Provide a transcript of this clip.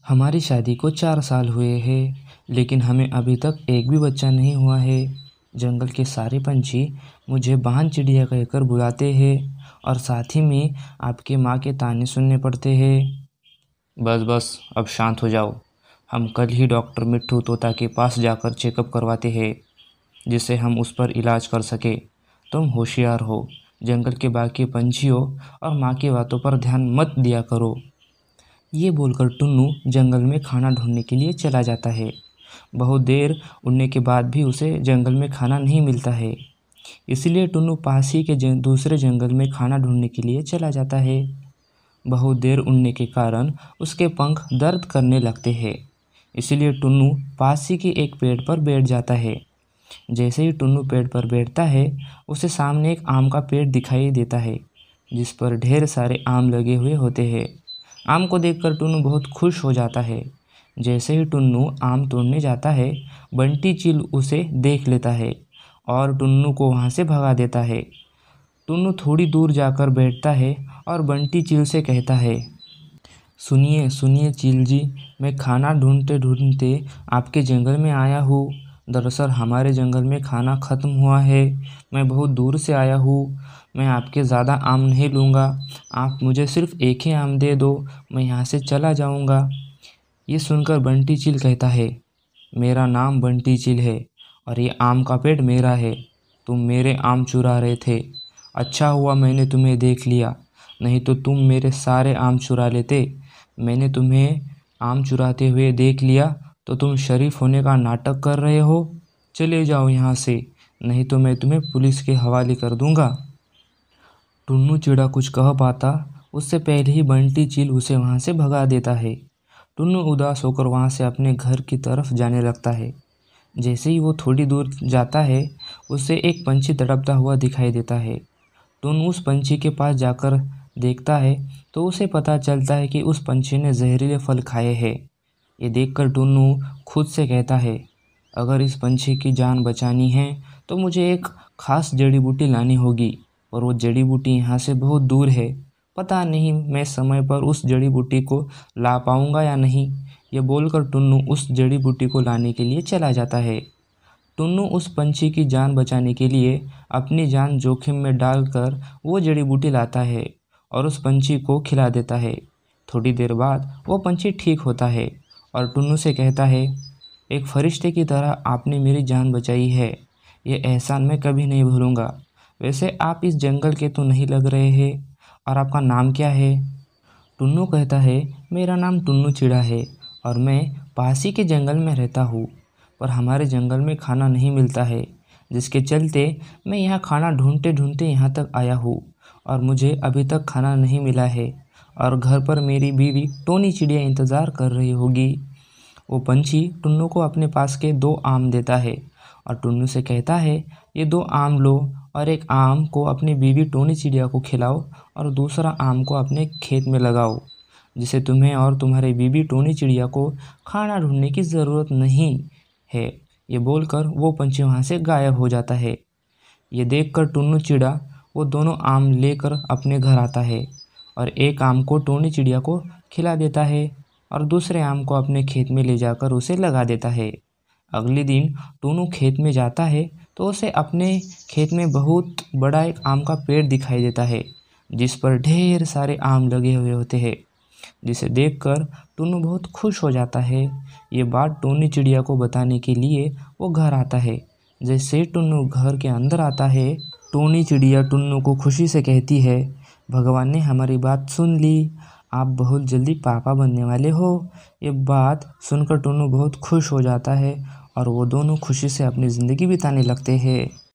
हमारी शादी को 4 साल हुए हैं, लेकिन हमें अभी तक एक भी बच्चा नहीं हुआ है। जंगल के सारे पंछी मुझे बान चिड़िया कहकर बुलाते हैं और साथ ही में आपके माँ के ताने सुनने पड़ते हैं। बस बस, अब शांत हो जाओ। हम कल ही डॉक्टर मिट्ठू तोता के पास जाकर चेकअप करवाते हैं, जिससे हम उस पर इलाज कर सके। तुम होशियार हो, जंगल के बाकी पंछियों और माँ की बातों पर ध्यान मत दिया करो। ये बोलकर टुन्नू जंगल में खाना ढूंढने के लिए चला जाता है। बहुत देर उड़ने के बाद भी उसे जंगल में खाना नहीं मिलता है। इसलिए टुन्नू पास ही के दूसरे जंगल में खाना ढूंढने के लिए चला जाता है। बहुत देर उड़ने के कारण उसके पंख दर्द करने लगते हैं। इसलिए टुन्नू पास ही के एक पेड़ पर बैठ जाता है। जैसे ही टुन्नू पेड़ पर बैठता है, उसे सामने एक आम का पेड़ दिखाई देता है, जिस पर ढेर सारे आम लगे हुए होते हैं। आम को देखकर टुन्नू बहुत खुश हो जाता है। जैसे ही टुन्नू आम तोड़ने जाता है, बंटी चील उसे देख लेता है और टुन्नू को वहाँ से भगा देता है। टुन्नू थोड़ी दूर जाकर बैठता है और बंटी चील से कहता है, सुनिए सुनिए चील जी, मैं खाना ढूंढते ढूंढते आपके जंगल में आया हूँ। दरअसल हमारे जंगल में खाना ख़त्म हुआ है। मैं बहुत दूर से आया हूँ। मैं आपके ज़्यादा आम नहीं लूँगा। आप मुझे सिर्फ़ एक ही आम दे दो, मैं यहाँ से चला जाऊँगा। ये सुनकर बंटी चील कहता है, मेरा नाम बंटी चील है और ये आम का पेड़ मेरा है। तुम मेरे आम चुरा रहे थे। अच्छा हुआ मैंने तुम्हें देख लिया, नहीं तो तुम मेरे सारे आम चुरा लेते। मैंने तुम्हें आम चुराते हुए देख लिया तो तुम शरीफ होने का नाटक कर रहे हो। चले जाओ यहाँ से, नहीं तो मैं तुम्हें पुलिस के हवाले कर दूँगा। टुन्नू चिड़ा कुछ कह पाता उससे पहले ही बंटी चील उसे वहाँ से भगा देता है। टुन्नू उदास होकर वहाँ से अपने घर की तरफ जाने लगता है। जैसे ही वो थोड़ी दूर जाता है, उसे एक पंछी तड़पता हुआ दिखाई देता है। टुन्नू उस पंछी के पास जाकर देखता है तो उसे पता चलता है कि उस पंछी ने जहरीले फल खाए हैं। ये देखकर टुन्नू खुद से कहता है, अगर इस पंछी की जान बचानी है तो मुझे एक खास जड़ी बूटी लानी होगी, और वो जड़ी बूटी यहाँ से बहुत दूर है। पता नहीं मैं समय पर उस जड़ी बूटी को ला पाऊँगा या नहीं। ये बोलकर टुन्नू उस जड़ी बूटी को लाने के लिए चला जाता है। टुन्नू उस पंछी की जान बचाने के लिए अपनी जान जोखिम में डालकर वो जड़ी बूटी लाता है और उस पंछी को खिला देता है। थोड़ी देर बाद वो पंछी ठीक होता है और टुन्नू से कहता है, एक फरिश्ते की तरह आपने मेरी जान बचाई है। ये एहसान मैं कभी नहीं भूलूंगा। वैसे आप इस जंगल के तो नहीं लग रहे हैं, और आपका नाम क्या है? टुन्नू कहता है, मेरा नाम टुन्नू चिड़ा है और मैं पास ही के जंगल में रहता हूँ, पर हमारे जंगल में खाना नहीं मिलता है, जिसके चलते मैं यहाँ खाना ढूंढते ढूंढते यहाँ तक आया हूँ और मुझे अभी तक खाना नहीं मिला है, और घर पर मेरी बीवी टोनी चिड़िया इंतज़ार कर रही होगी। वो पंछी टुन्नू को अपने पास के 2 आम देता है और टुन्नू से कहता है, ये 2 आम लो और एक आम को अपनी बीवी टोनी चिड़िया को खिलाओ और दूसरा आम को अपने खेत में लगाओ, जिससे तुम्हें और तुम्हारी बीवी टोनी चिड़िया को खाना ढूंढने की ज़रूरत नहीं है। ये बोलकर वो पंछी वहाँ से गायब हो जाता है। ये देखकर टुन्नू चिड़ा वो दोनों आम लेकर अपने घर आता है और एक आम को टोनी चिड़िया को खिला देता है और दूसरे आम को अपने खेत में ले जाकर उसे लगा देता है। अगले दिन टुन्नू खेत में जाता है तो उसे अपने खेत में बहुत बड़ा एक आम का पेड़ दिखाई देता है, जिस पर ढेर सारे आम लगे हुए होते हैं, जिसे देखकर टुन्नू बहुत खुश हो जाता है। ये बात टोनी चिड़िया को बताने के लिए वो घर आता है। जैसे टुन्नू घर के अंदर आता है, टोनी चिड़िया टुन्नू को खुशी से कहती है, भगवान ने हमारी बात सुन ली, आप बहुत जल्दी पापा बनने वाले हो। ये बात सुनकर टुन्नू बहुत खुश हो जाता है और वो दोनों खुशी से अपनी ज़िंदगी बिताने लगते हैं।